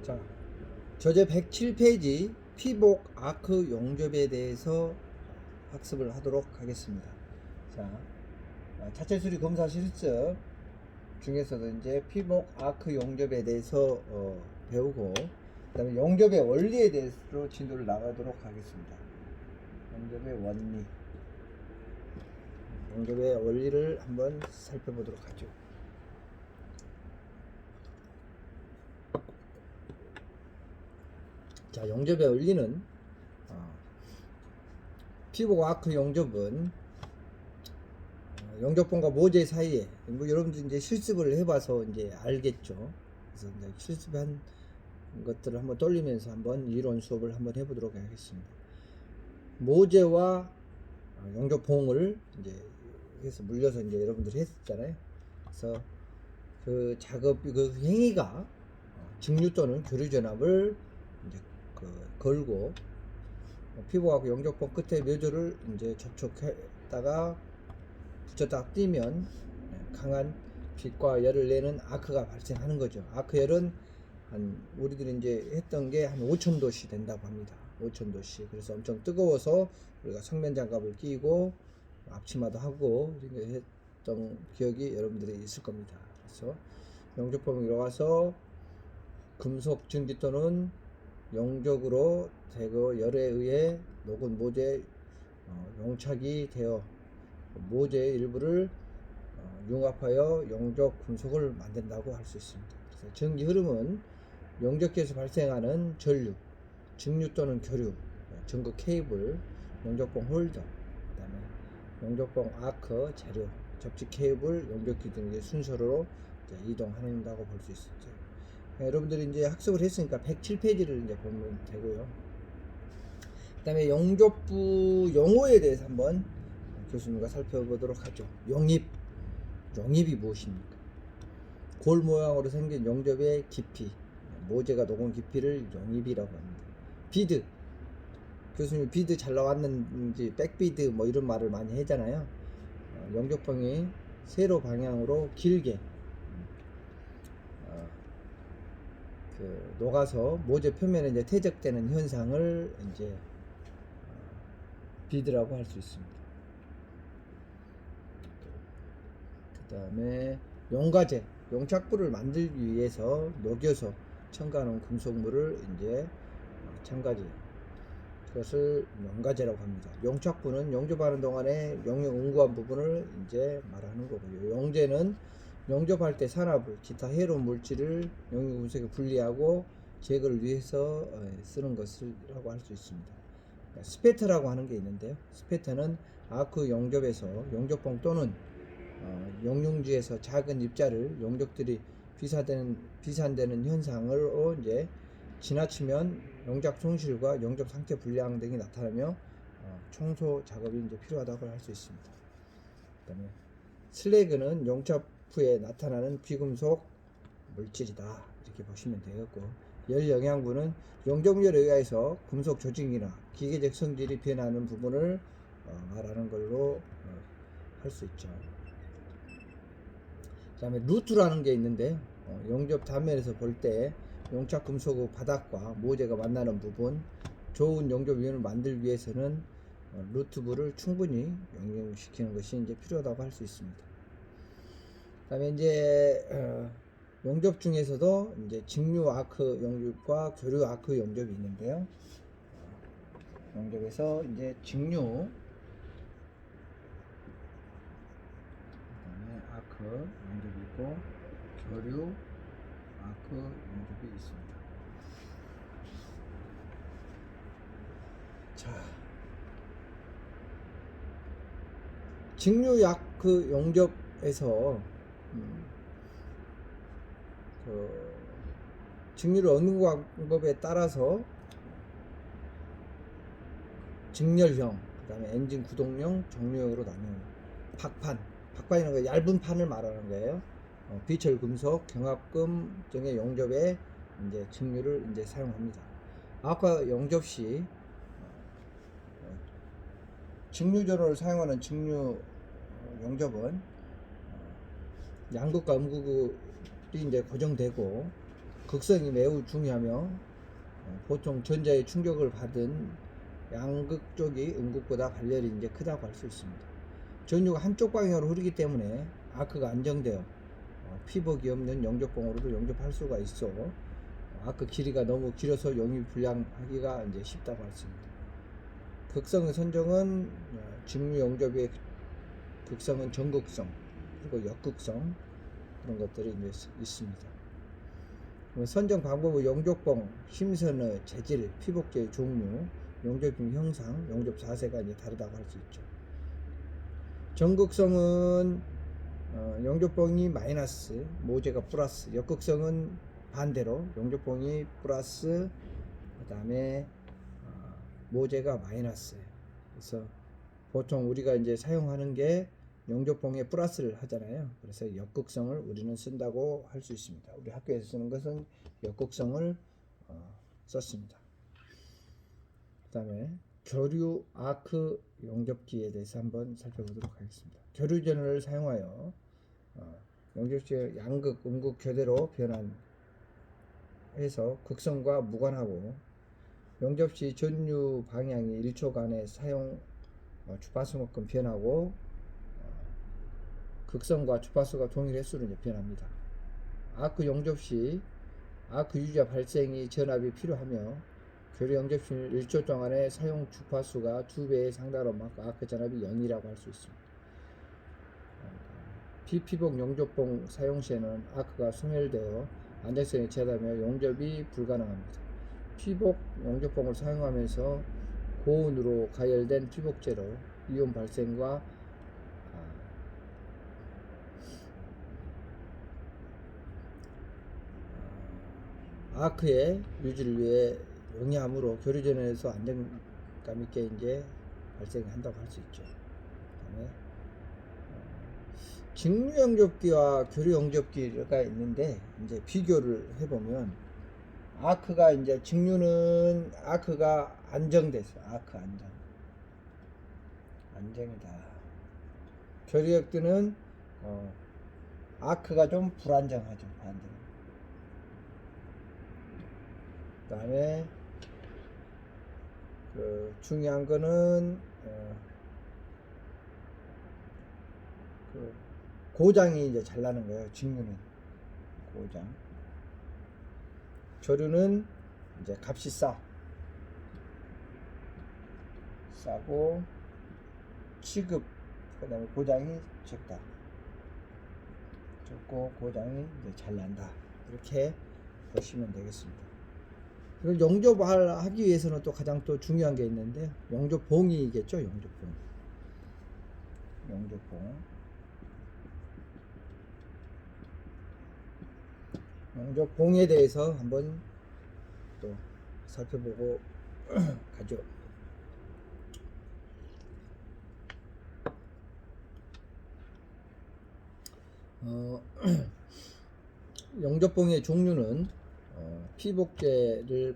자, 저제 107페이지 피복 아크 용접에 대해서 학습을 하도록 하겠습니다. 자, 자체 수리 검사 실습 중에서도 이제 피복 아크 용접에 대해서 배우고, 그다음에 용접의 원리에 대해서 진도를 나가도록 하겠습니다. 용접의 원리, 용접의 원리를 한번 살펴보도록 하죠. 자, 용접의 원리는 피복 아크 용접은 용접봉과 모재 사이에, 뭐 여러분들 이제 실습을 해봐서 이제 알겠죠. 그래서 이제 실습한 것들을 한번 돌리면서 한번 이론 수업을 한번 해보도록 하겠습니다. 모재와 용접봉을 이제 해서 물려서 이제 여러분들이 했었잖아요. 그래서 그 작업, 그 행위가 직류 또는 교류 전압을 이제 걸고 피복하고 용접봉 끝에 묘조를 이제 접촉했다가 붙였다가 띄면 강한 빛과 열을 내는 아크가 발생하는 거죠. 아크열은 우리들이 이제 했던 게 한 5000도씨 된다고 합니다. 5000도씨. 그래서 엄청 뜨거워서 우리가 성면 장갑을 끼고 앞치마도 하고 이렇게 했던 기억이 여러분들이 있을 겁니다. 그래서 용접봉이 들어가서 금속 증기 또는 용적으로 대거 열에 의해 녹은 모재 용착이 되어 모재의 일부를 융합하여 용접 금속을 만든다고 할 수 있습니다. 그래서 전기 흐름은 용접기에서 발생하는 전류, 직류 또는 교류, 전극 케이블, 용접봉 홀더, 그다음에 용접봉 아크 재료, 접지 케이블, 용접기 등의 순서로 이동한다고 볼 수 있죠. 여러분들이 이제 학습을 했으니까 107페이지를 이제 보면 되고요. 그 다음에 용접부 용어에 대해서 한번 교수님과 살펴보도록 하죠. 용입이 무엇입니까? 골 모양으로 생긴 용접의 깊이, 모재가 녹은 깊이를 용입이라고 합니다. 비드, 교수님 비드 잘 나왔는지 백비드 뭐 이런 말을 많이 하잖아요. 용접봉이 세로 방향으로 길게 녹아서 모재 표면에 이제 퇴적되는 현상을 이제 비드라고 할 수 있습니다. 그 다음에 용가제, 용착부를 만들기 위해서 녹여서 첨가하는 금속물을 이제 첨가제, 그것을 용가제라고 합니다. 용착부는 용접하는 동안에 용역 응고한 부분을 이제 말하는 거고요. 용제는 용접할 때 산화물, 기타 해로운 물질을 용역 금속에 분리하고 제거를 위해서 쓰는 것이라고 할 수 있습니다. 그러니까 스페터라고 하는 게 있는데요. 스페터는 아크 용접에서 용접봉 또는 용융지에서 작은 입자를 용접들이 비산되는 현상을 이제 지나치면 용접 손실과 용접 상태 불량 등이 나타나며 청소 작업이 이제 필요하다고 할 수 있습니다. 그다음에 슬래그는 용접 후에 나타나는 비금속 물질이다, 이렇게 보시면 되겠고, 열 영양분은 용접열에 의해서 금속 조직이나 기계적 성질이 변하는 부분을 말하는 걸로 할 수 있죠. 그 다음에 루트라는 게 있는데, 용접 단면에서 볼 때 용착 금속의 바닥과 모재가 만나는 부분, 좋은 용접위원을 만들기 위해서는 루트부를 충분히 용접시키는 것이 이제 필요하다고 할 수 있습니다. 그 다음에 이제 용접 중에서도 이제 직류 아크 용접과 교류 아크 용접이 있는데요. 용접에서 이제 직류, 그다음에 아크 용접이 있고 교류 아크 용접이 있습니다. 자, 직류 아크 용접에서 직류를 얻는 방법에 따라서 직렬형, 그 다음에 엔진 구동용, 정류형으로 나뉘어요. 박판이라는 거 얇은 판을 말하는 거예요. 비철 금속, 경합금 등의 용접에 이제 직류를 이제 사용합니다. 아까 용접 시 직류 전원을 사용하는 직류 용접은 양극과 음극이 이제 고정되고, 극성이 매우 중요하며 보통 전자의 충격을 받은 양극 쪽이 음극보다 발열이 이제 크다고 할 수 있습니다. 전류가 한쪽 방향으로 흐르기 때문에 아크가 안정되어 피복이 없는 용접봉으로도 용접할 수가 있어 아크 길이가 너무 길어서 용이 불량하기가 이제 쉽다고 할 수 있습니다. 극성의 선정은 직류 용접의 극성은 전극성 그리고 역극성 그런 것들이 이제 있습니다. 선정 방법은 용접봉, 심선의 재질, 피복제의 종류, 용접빔 형상, 용접 자세가 이제 다르다고 할 수 있죠. 전극성은 용접봉이 마이너스, 모재가 플러스, 역극성은 반대로 용접봉이 플러스, 그 다음에 모재가 마이너스예요. 그래서 보통 우리가 이제 사용하는 게 용접봉에 플러스를 하잖아요. 그래서 역극성을 우리는 쓴다고 할 수 있습니다. 우리 학교에서 쓰는 것은 역극성을 썼습니다. 그 다음에 교류 아크 용접기에 대해서 한번 살펴보도록 하겠습니다. 교류 전원을 사용하여 용접기의 양극, 음극 교대로 변환해서 극성과 무관하고 용접 시 전류 방향이 1초간의 사용 주파수만큼 변하고 극성과 주파수가 동일 횟수로 변합니다. 아크 용접 시 아크 유자 발생이 전압이 필요하며 교류 용접 시 1초 동안의 사용 주파수가 2배의 상당으로 많고 아크 전압이 0이라고 할 수 있습니다. 비피복 용접봉 사용 시에는 아크가 소멸되어 안정성이 저하되며 용접이 불가능합니다. 피복 용접봉을 사용하면서 고온으로 가열된 피복제로 이온 발생과 아크의 유지를 위해 용이함으로 교류 전원에서 안정감 있게 이제 발생한다고 할 수 있죠. 그다음에 직류 용접기와 교류 용접기가 있는데 이제 비교를 해보면 아크가 이제 직류는 아크가 안정됐어. 아크 안정이다. 교류 용접기는 아크가 좀 불안정하죠. 반대로. 그 다음에 중요한 거는 고장이 이제 잘 나는 거예요. 직류는 고장. 교류는 이제 값이 싸고 취급 그다음에 고장이 적고 고장이 이제 잘 난다. 이렇게 보시면 되겠습니다. 이걸 용접하기 위해서는 또 가장 또 중요한 게 있는데 용접봉이겠죠. 용접봉에 대해서 한번 또 살펴보고 가죠. 용접봉의 종류는 피복제를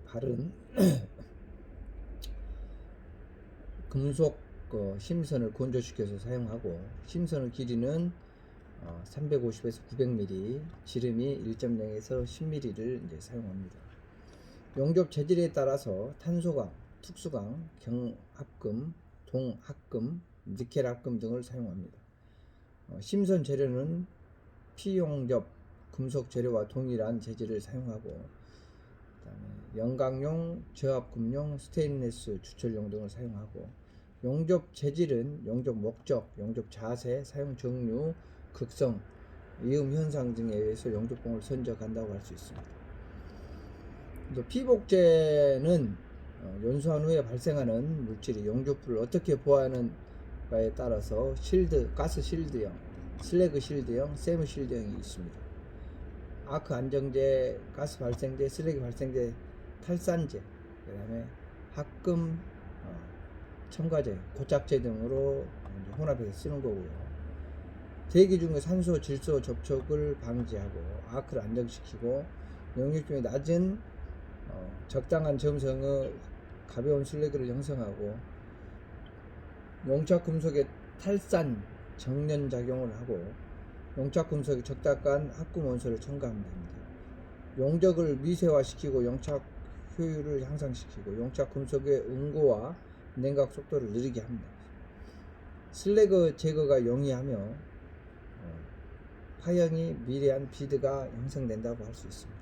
바른 금속 심선을 건조시켜서 사용하고 심선의 길이는 350에서 900mm, 지름이 1.0에서 10mm를 이제 사용합니다. 용접 재질에 따라서 탄소광, 특수광, 경합금, 동합금, 니켈합금 등을 사용합니다. 심선 재료는 피용접 금속 재료와 동일한 재질을 사용하고 그다음에 영광용, 저압금용, 스테인리스, 주철용 등을 사용하고 용접 재질은 용접 목적, 용접 자세, 사용 종류, 극성, 이음 현상 등에 의해서 용접봉을 선적한다고 할 수 있습니다. 피복제는 연소한 후에 발생하는 물질이 용접부를 어떻게 보호하는가에 따라서 가스 실드형, 슬래그 실드형, 세무 실드형이 있습니다. 아크 안정제, 가스 발생제, 슬래그 발생제, 탈산제, 그 다음에 합금, 첨가제, 고착제 등으로 혼합해서 쓰는 거고요. 대기 중의 산소, 질소 접촉을 방지하고 아크를 안정시키고 용역 중에 낮은 적당한 점성의 가벼운 슬래그를 형성하고 용착 금속의 탈산 정련 작용을 하고 용착 금속의 적당한 합금 원소를 첨가하면 됩니다. 용적을 미세화시키고 용착 효율을 향상시키고 용착 금속의 응고와 냉각 속도를 느리게 합니다. 슬래그 제거가 용이하며 파형이 미래한 비드가 형성된다고 할 수 있습니다.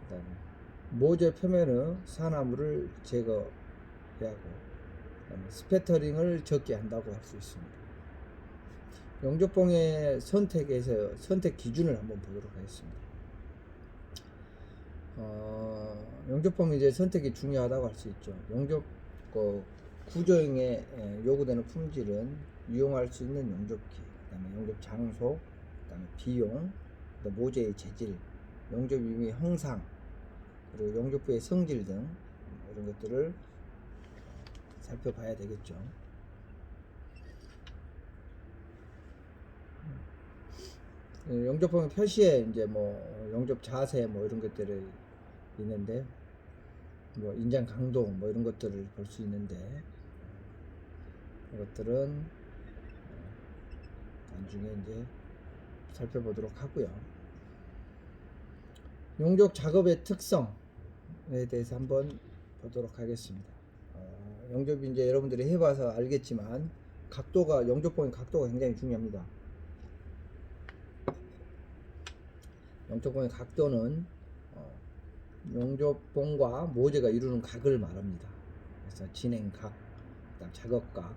그다음에 모재 표면의 산화물을 제거해야 하고 스패터링을 적게 한다고 할 수 있습니다. 용접봉의 선택에서 선택 기준을 한번 보도록 하겠습니다. 용접봉 이제 선택이 중요하다고 할 수 있죠. 용접 구조형에 요구되는 품질은 이용할 수 있는 용접기, 그다음에 용접 장소, 그다음에 비용, 모재의 재질, 용접 유미 형상, 그리고 용접부의 성질 등 이런 것들을 살펴봐야 되겠죠. 용접봉 표시에 이제 뭐 용접 자세 뭐 이런 것들이 있는데 뭐 인장 강도 뭐 이런 것들을 볼 수 있는데 이것들은 나중에 이제 살펴보도록 하고요. 용접 작업의 특성에 대해서 한번 보도록 하겠습니다. 용접이 이제 여러분들이 해봐서 알겠지만 각도가 용접봉의 각도가 굉장히 중요합니다. 용접봉의 각도는 용접봉과 모재가 이루는 각을 말합니다. 그래서 진행각, 그다음 작업각.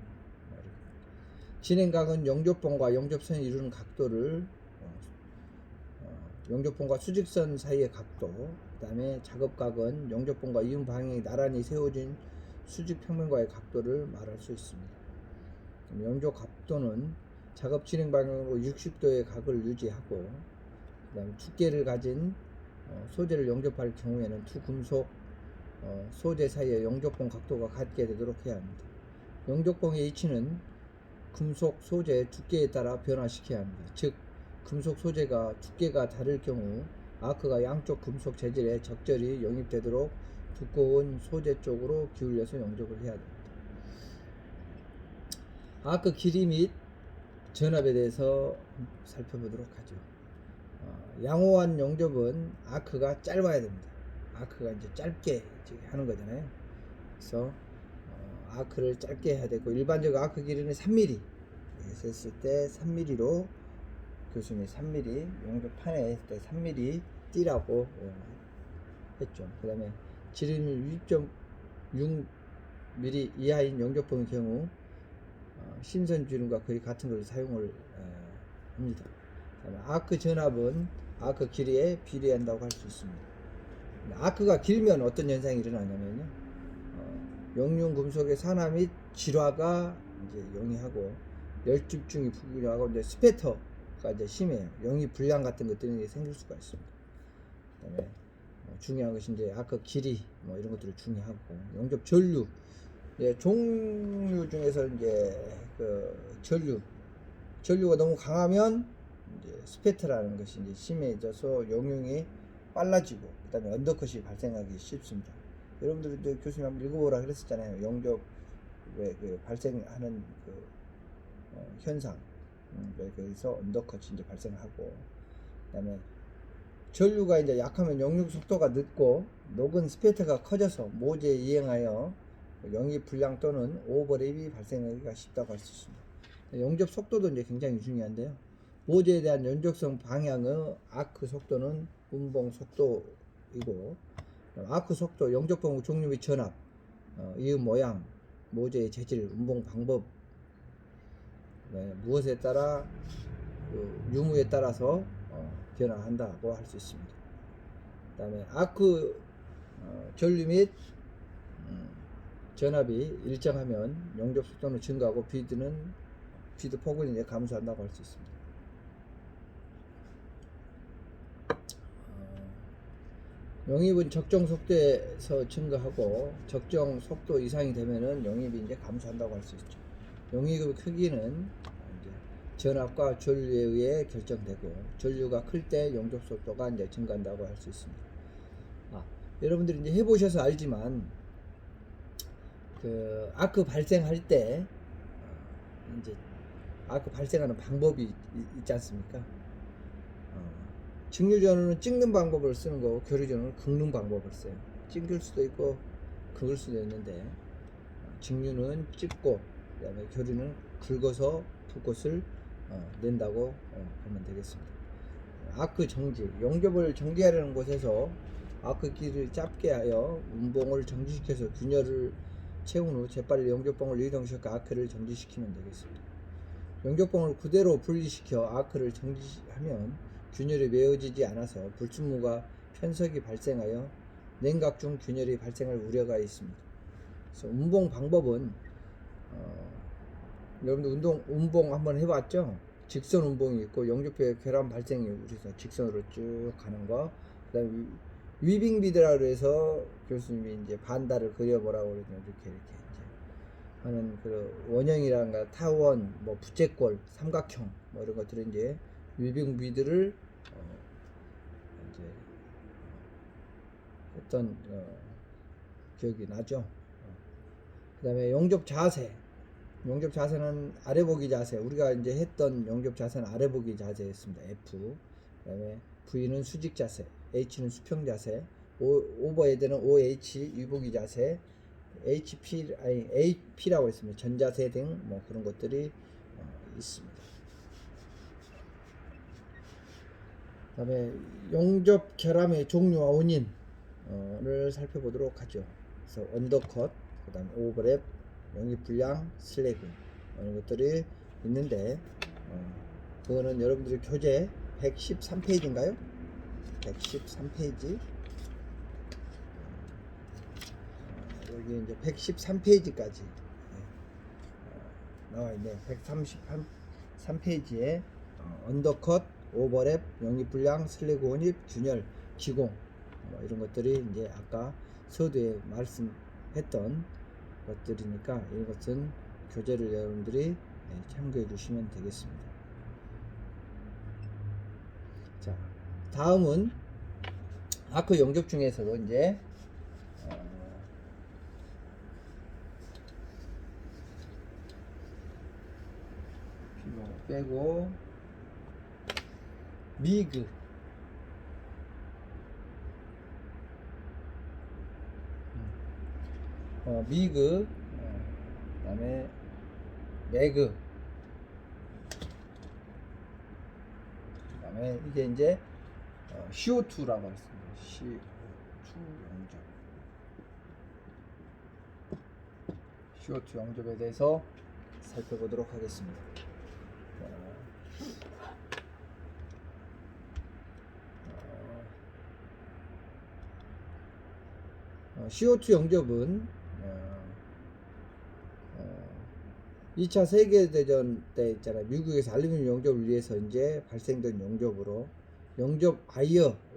진행각은 용접봉과 용접선이 이루는 각도를 용접봉과 수직선 사이의 각도, 그 다음에 작업각은 용접봉과 이음 방향이 나란히 세워진 수직 평면과의 각도를 말할 수 있습니다. 용접 각도는 작업 진행 방향으로 60도의 각을 유지하고, 그 다음에 두께를 가진 소재를 용접할 경우에는 두 금속 소재 사이의 용접봉 각도가 같게 되도록 해야 합니다. 용접봉의 위치는 금속 소재의 두께에 따라 변화시켜야 합니다. 즉 금속 소재가 두께가 다를 경우 아크가 양쪽 금속 재질에 적절히 용입되도록 두꺼운 소재 쪽으로 기울여서 용접을 해야 됩니다. 아크 길이 및 전압에 대해서 살펴보도록 하죠. 양호한 용접은 아크가 짧아야 됩니다. 아크가 이제 짧게 하는 거잖아요. 그래서 아크를 짧게 해야 되고, 일반적 아크 길이는 3mm 했을 때 3mm로 교수님이 3mm 용접판에 했을 때 3mm 띠라고 했죠. 그 다음에 지름이 6.6mm 이하인 용접봉의 경우 신선 주름과 거의 같은 것을 사용을 합니다. 아크 전압은 아크 길이에 비례한다고 할 수 있습니다. 아크가 길면 어떤 현상이 일어나냐면요, 용융 금속의 산화 및 질화가 이제 용이하고 열 집중이 불균형하고 이제 스패터가 이제 심해요. 용이 불량 같은 것들이 생길 수가 있습니다. 그다음에 중요한 것이 이제 아크 길이 뭐 이런 것들이 중요하고, 용접 전류, 종류 중에서 이제 그 전류가 너무 강하면 이제 스패터라는 것이 이제 심해져서 용융이 빨라지고, 그다음에 언더컷이 발생하기 쉽습니다. 여러분들 이제 교수님 한번 읽어보라 그랬었잖아요. 용접 그 발생하는 그 현상, 그래서 언더컷이 이제 발생하고, 그다음에 전류가 이제 약하면 용융 속도가 늦고 녹은 스패터가 커져서 모재에 이행하여 용입 불량 또는 오버랩이 발생하기가 쉽다고 할 수 있습니다. 용접 속도도 이제 굉장히 중요한데요. 모재에 대한 연적성 방향의 아크 속도는 운봉 속도이고, 아크 속도, 용접봉 종류 및 전압, 이음 모양, 모재의 재질, 운봉 방법, 무엇에 따라 유무에 따라서 변화한다고 할 수 있습니다. 그 다음에 아크 전류 및 전압이 일정하면 용접 속도는 증가하고 비드 폭은 이제 감소한다고 할 수 있습니다. 용입은 적정 속도에서 증가하고 적정 속도 이상이 되면은 용입이 이제 감소한다고 할 수 있죠. 용입의 크기는 이제 전압과 전류에 의해 결정되고, 전류가 클 때 용접 속도가 이제 증가한다고 할 수 있습니다. 여러분들이 이제 해보셔서 알지만 그 아크 발생할 때 이제 아크 발생하는 방법이 있지 않습니까? 직류전원은 찍는 방법을 쓰는 거고 교류전원은 긁는 방법을 써요. 찍을 수도 있고 긁을 수도 있는데 직류는 찍고 그다음에 교류는 긁어서 불꽃을 낸다고 보면 되겠습니다. 아크 정지, 용접을 정지하려는 곳에서 아크 길을 짧게 하여 운봉을 정지시켜서 균열을 채운 후 재빨리 용접봉을 이동시켜 아크를 정지시키면 되겠습니다. 용접봉을 그대로 분리시켜 아크를 정지하면 균열이 메어지지 않아서 불순물과 편석이 발생하여 냉각 중 균열이 발생할 우려가 있습니다. 그래서 운봉 방법은 여러분들 운봉 한번 해봤죠? 직선 운봉이 있고 용접표의 결함 발생이 우리서 직선으로 쭉 가는 거, 그다음에 위빙비드라 그래서 교수님이 이제 반달을 그려보라고 그러더니 이렇게 이제 하는 그 원형이란가 타원, 뭐 부채꼴, 삼각형 뭐 이런 것들을 이제 위빙비드를 이제 어떤 기억이 나죠. 그다음에 용접 자세. 용접 자세는 아래 보기 자세. 우리가 이제 했던 용접 자세는 아래 보기 자세였습니다. F. 그다음에 V는 수직 자세, H는 수평 자세, 오버헤드는 OH 위보기 자세, AP라고 했습니다. 전자세 등 뭐 그런 것들이 있습니다. 그다음에 용접 결함의 종류와 원인을 살펴보도록 하죠. 그래서 언더컷, 그다음에 오버랩, 용입불량, 슬래그 이런 것들이 있는데 그거는 여러분들이 교재 113페이지인가요? 113페이지 여기 이제 113페이지까지 나와 있네요. 133페이지에 언더컷, 오버랩, 용입불량, 슬래그 혼입, 균열, 기공 뭐 이런 것들이 이제 아까 서두에 말씀했던 것들이니까 이것은 교재를 여러분들이 참고해 주시면 되겠습니다. 자, 다음은 아크 용접 중에서도 이제 빼고 미그 미그 그다음에 매그 그다음에 이게 이제 CO2라고 했습니다. CO2 용접 CO2 용접에 대해서 살펴보도록 하겠습니다. CO2 용접은 2차 세계대전 때 있잖아요. 미국에서 알루미늄 용접을 위해서 이제 발생된 용접으로 용접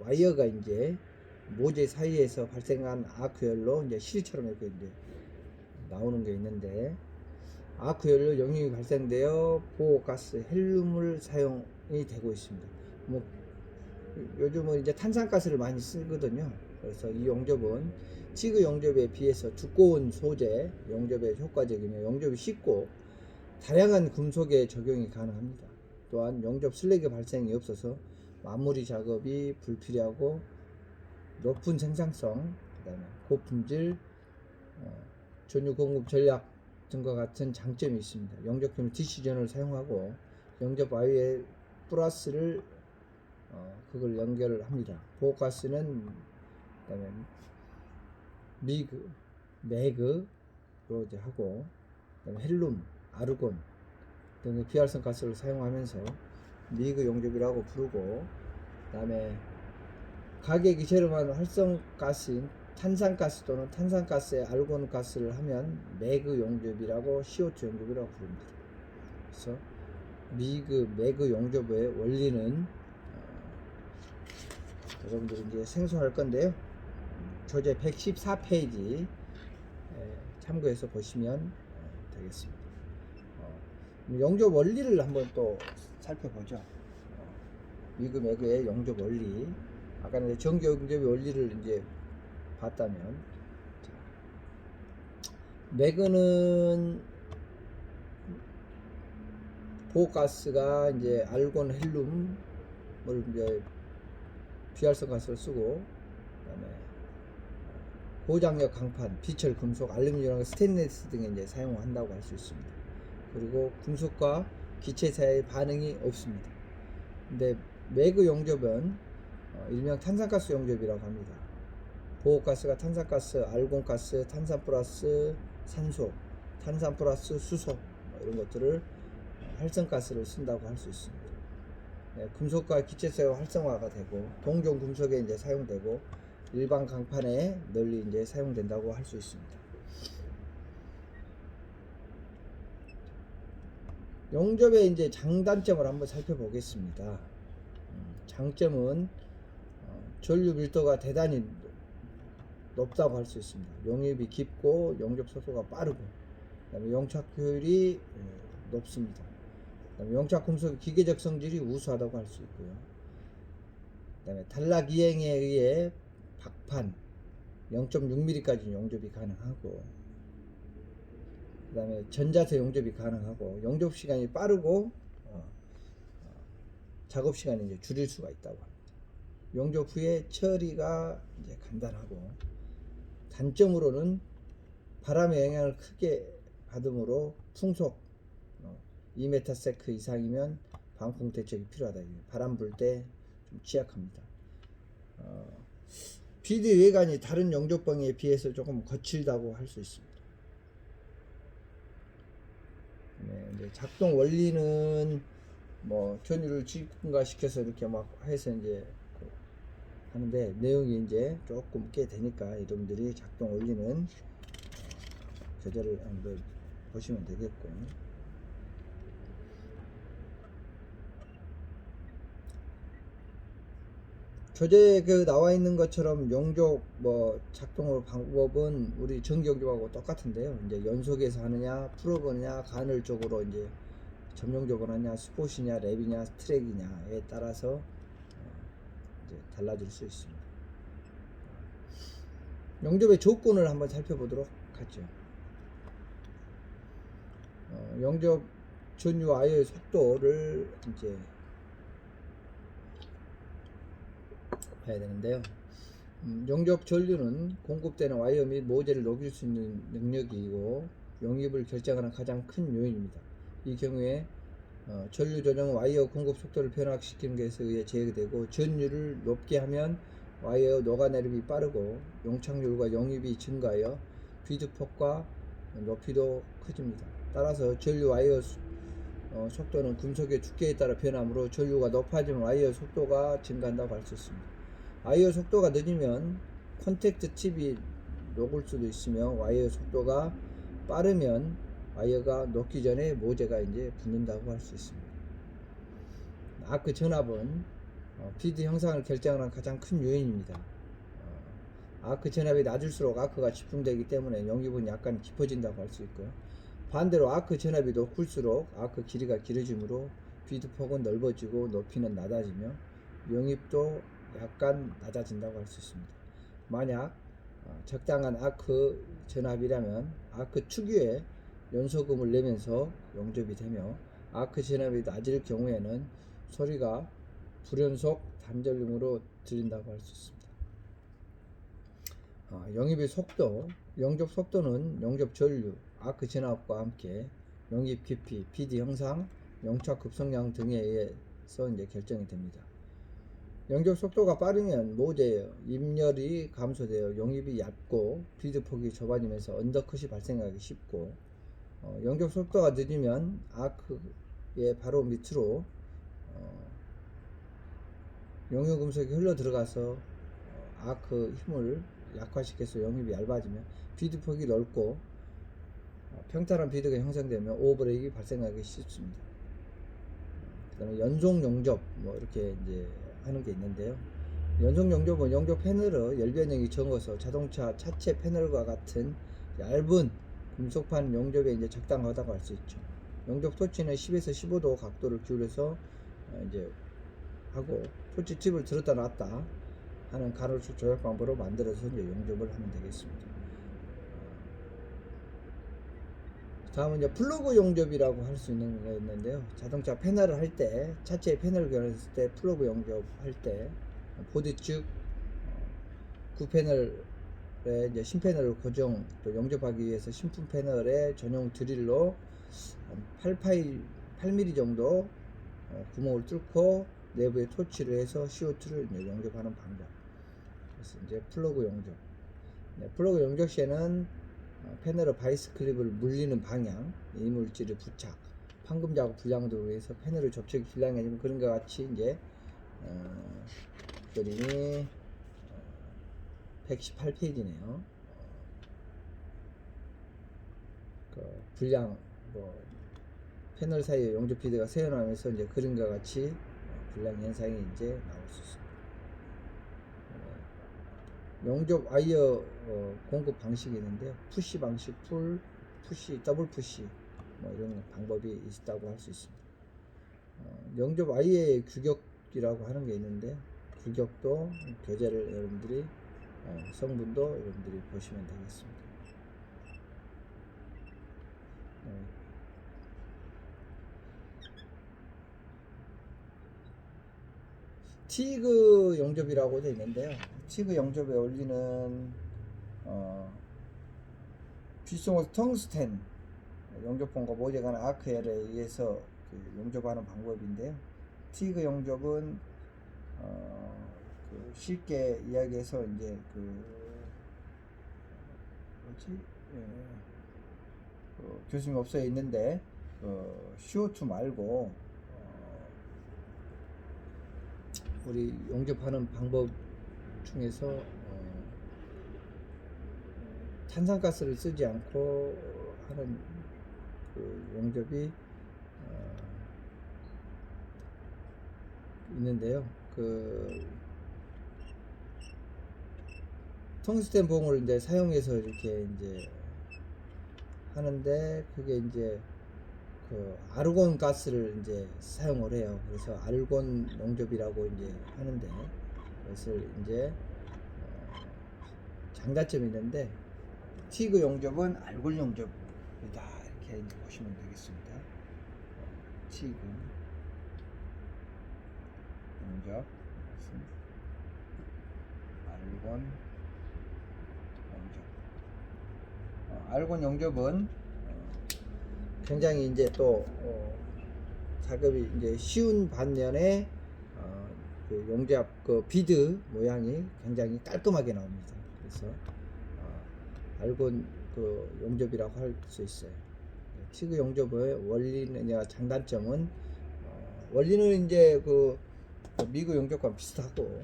와이어가 이제 모재 사이에서 발생한 아크열로 이제 실처럼 이렇게 이제 나오는 게 있는데 아크열로 용입이 발생되어 보호가스 헬륨을 사용이 되고 있습니다. 뭐 요즘은 이제 탄산가스를 많이 쓰거든요. 그래서 이 용접은 지그 용접에 비해서 두꺼운 소재 용접에 효과적이며 용접이 쉽고 다양한 금속에 적용이 가능합니다. 또한 용접 슬래그 발생이 없어서 마무리 작업이 불필요하고 높은 생산성, 그다음에 고품질, 전류 공급 전략 등과 같은 장점이 있습니다. 용접기는 DC전을 사용하고 용접 와이어에 플러스를 그걸 연결을 합니다. 보호가스는 그다음에 매그로 이제 하고 그다음에 헬륨, 아르곤 등의 비활성 가스를 사용하면서 미그 용접이라고 부르고 그다음에 가격이 저렴한 활성가스인 탄산가스 또는 탄산가스에 아르곤 가스를 하면 매그 용접이라고 CO2 용접이라고 부릅니다. 그래서 매그 용접의 원리는 여러분들이 이제 생소할 건데요. 교재 114페이지 참고해서 보시면 되겠습니다. 용접 원리를 한번 또 살펴보죠. 매그의 용접 원리. 아까는 전기 용접의 원리를 이제 봤다면, 매그는 보호가스가 이제 알곤 헬륨을 이제 비활성 가스를 쓰고, 그다음에 고장력 강판, 비철, 금속, 알루미늄, 스테인리스 등에 이제 사용한다고 할 수 있습니다. 그리고 금속과 기체 사이의 반응이 없습니다. 근데 매그 용접은 일명 탄산가스 용접이라고 합니다. 보호가스가 탄산가스, 알곤가스, 탄산 플러스 산소, 탄산 플러스 수소 이런 것들을 활성가스를 쓴다고 할 수 있습니다. 네, 금속과 기체 사이 활성화가 되고 동종 금속에 이제 사용되고 일반 강판에 널리 이제 사용된다고 할 수 있습니다. 용접의 이제 장단점을 한번 살펴보겠습니다. 장점은 전류 밀도가 대단히 높다고 할 수 있습니다. 용입이 깊고 용접 속도가 빠르고, 그다음에 용착 효율이 높습니다. 그다음에 용착 금속의 기계적 성질이 우수하다고 할 수 있고요. 그다음에 단락 이행에 의해 박판 0.6mm까지 용접이 가능하고, 그다음에 전자세 용접이 가능하고, 용접 시간이 빠르고 작업 시간이 이제 줄일 수가 있다고 합니다. 용접 후에 처리가 이제 간단하고, 단점으로는 바람의 영향을 크게 받으므로 풍속 2msec 이상이면 방풍 대책이 필요하다. 바람 불 때 좀 취약합니다. 비드 외관이 다른 용접봉에 비해서 조금 거칠다고 할 수 있습니다. 네, 이제 작동 원리는 뭐 전류를 직분가시켜서 이렇게 막 해서 이제 하는데, 내용이 이제 조금 꽤 되니까 여러분들이 작동 원리는 교재를 한번 보시면 되겠고, 교재에 나와 있는 것처럼 용접 작동 방법은 우리 전기 용접하고 똑같은데요. 이제 연속해서 하느냐, 풀어보느냐, 간헐적으로 이제 점용접을 하냐, 스폿이냐, 랩이냐, 트랙이냐에 따라서 이제 달라질 수 있습니다. 용접의 조건을 한번 살펴보도록 하죠. 용접 전류 와이어의 속도를 이제 봐야 되는데요. 용접 전류는 공급되는 와이어 및 모재를 녹일 수 있는 능력이고 용입을 결정하는 가장 큰 요인입니다. 이 경우에 전류 조정 와이어 공급 속도를 변화시키는 것에 의해 제어되고, 전류를 높게 하면 와이어 녹아내림이 빠르고 용착률과 용입이 증가하여 비드폭과 높이도 커집니다. 따라서 전류 와이어 속도는 금속의 두께에 따라 변하므로 전류가 높아지면 와이어 속도가 증가한다고 할 수 있습니다. 와이어 속도가 늦으면 콘택트 칩이 녹을 수도 있으며, 와이어 속도가 빠르면 와이어가 녹기 전에 모재가 이제 붙는다고 할 수 있습니다. 아크 전압은 비드 형상을 결정하는 가장 큰 요인입니다. 아크 전압이 낮을수록 아크가 집중되기 때문에 용입은 약간 깊어진다고 할 수 있고요. 반대로 아크 전압이 높을수록 아크 길이가 길어지므로 비드폭은 넓어지고 높이는 낮아지며 용입도 약간 낮아진다고 할 수 있습니다. 만약 적당한 아크 전압이라면 아크 특유의 연소금을 내면서 용접이 되며, 아크 전압이 낮을 경우에는 소리가 불연속 단전음으로 들린다고 할 수 있습니다. 용입의 속도, 용접 속도는 용접 전류, 아크 전압과 함께 용입 깊이, 비드 형상, 용착 급성량 등에 의해서 이제 결정이 됩니다. 용접 속도가 빠르면 모재 입열이 감소되어 용입이 얕고 비드폭이 좁아지면서 언더컷이 발생하기 쉽고, 용접 속도가 늦으면 아크의 바로 밑으로 용유 금속이 흘러 들어가서 아크 힘을 약화시켜서 용입이 얇아지면 비드폭이 넓고 평탄한 비드가 형성되면 오버레이크가 발생하기 쉽습니다. 그 다음에 연속 용접 이렇게 이제 하는 게 있는데요. 연속 용접은 용접 패널의 열변형이 적어서 자동차 차체 패널과 같은 얇은 금속판 용접에 이제 적당하다고 할 수 있죠. 용접 토치는 10에서 15도 각도를 기울여서 이제 하고, 토치 칩을 들었다 놨다 하는 간헐적 조작 방법으로 만들어서 이제 용접을 하면 되겠습니다. 다음은 이제 플러그 용접이라고 할 수 있는 게 있는데요. 자동차 패널을 할 때, 차체 패널을 교환했을 때 플러그 용접할 때 보드 측 구패널에 이제 신패널을 고정 또 용접하기 위해서 신품 패널에 전용 드릴로 8mm 정도 구멍을 뚫고 내부에 토치를 해서 CO2를 이제 용접하는 방법. 그래서 이제 플러그 용접. 플러그 용접 시에는 패널의 바이스 클립을 물리는 방향, 이물질의 부착, 판금 작업 불량 등으로 해서 패널의 접촉이 불량해지면 그런 것 같이 이제 그림이 118페이지네요. 그 불량 패널 사이에 용접 비드가 새어나오면서 이제 그림과 같이 불량 현상이 이제 나올 수 있습니다. 용접 와이어 공급 방식이 있는데요. 푸시 방식, 풀, 푸시, 더블 푸시 이런 방법이 있다고 할 수 있습니다. 용접 와이어의 규격이라고 하는 게 있는데 규격도 교재를 여러분들이 성분도 여러분들이 보시면 되겠습니다. 티그 용접이라고 되어 있는데요. 티그 용접에 올리는 귓속에서 텅스텐 용접봉과 모재간 아크엘에 의해서 용접하는 방법인데요. 티그 용접은 쉽게 이야기해서 이제 교수님 업소에 있는데 CO2 말고 우리 용접하는 방법 중에서 탄산가스를 쓰지 않고 하는 용접이 있는데요. 텅스텐 봉을 이제 사용해서 이렇게 이제 하는데 그게 이제 아르곤 가스를 이제 사용을 해요. 그래서 아르곤 용접이라고 이제 하는데 그것을 이제 장단점이 있는데 티그 용접은 알곤 용접이다 이렇게 이제 보시면 되겠습니다. 티그 용접, 알곤 용접. 알곤 용접은 굉장히 이제 또 작업이 이제 쉬운 반면에 용접 비드 모양이 굉장히 깔끔하게 나옵니다. 그래서 알곤 용접이라고 할 수 있어요. 티그 용접의 원리는 장단점은 원리는 이제 미국 용접과 비슷하고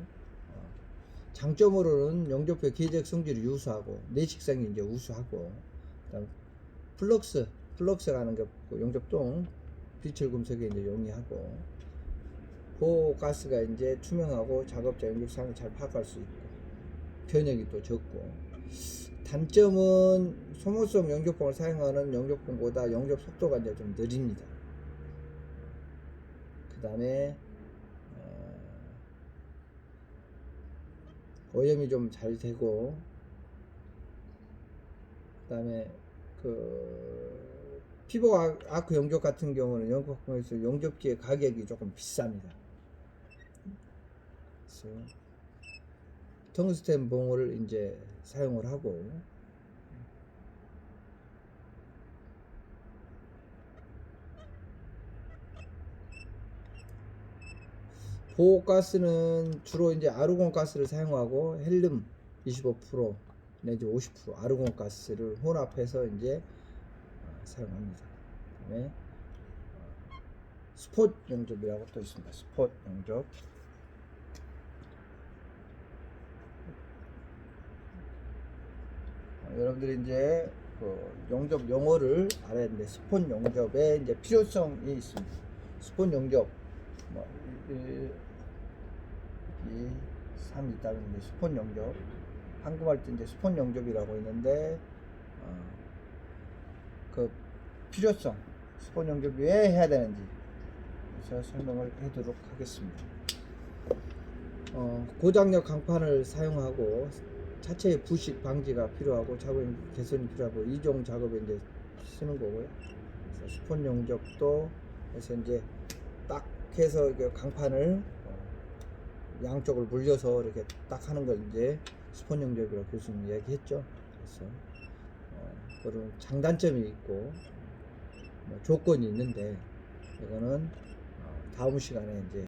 장점으로는 용접의 기계적 성질이 유수하고 내식성이 이제 우수하고 그다음 플럭스가 하는 게 용접동 비철 금속에 이제 용이하고 보호가스가 이제 투명하고 작업자 용접상을 잘 파악할 수 있고 변형이 또 적고 단점은 소모성 용접봉을 사용하는 용접봉보다 용접 속도가 이제 좀 느립니다. 그 다음에 오염이 좀 잘 되고 그 다음에 피복 아크 용접 같은 경우는 용접봉에서 용접기의 가격이 조금 비쌉니다. 그래서 텅스텐 봉을 이제 사용을 하고 보호가스는 주로 이제 아르곤 가스를 사용하고 헬륨 25% 내지 50% 아르곤 가스를 혼합해서 이제 사용합니다. 그다음에 스폿 용접이라고 또 있습니다. 스폿 용접. 여러분들이 이제 용접 용어를 알아야 되는데 스폿 용접에 이제 필요성이 있습니다. 스폿 용접 2, 3 있다는데 스폿 용접 한국할 때 이제 스폿 용접이라고 있는데 필요성 스폿 용접 왜 해야 되는지 제가 설명을 해도록 하겠습니다. 고장력 강판을 사용하고 차체의 부식 방지가 필요하고 작업 개선이 필요하고 이종 작업에 이제 쓰는 거고요. 그래서 스폿 용접도 그래서 이제 딱 해서 강판을 양쪽을 물려서 이렇게 딱 하는 걸 이제 스폰 영접이라고 교수님 이야기했죠. 그래서 그런 장단점이 있고 뭐 조건이 있는데 이거는 다음 시간에 이제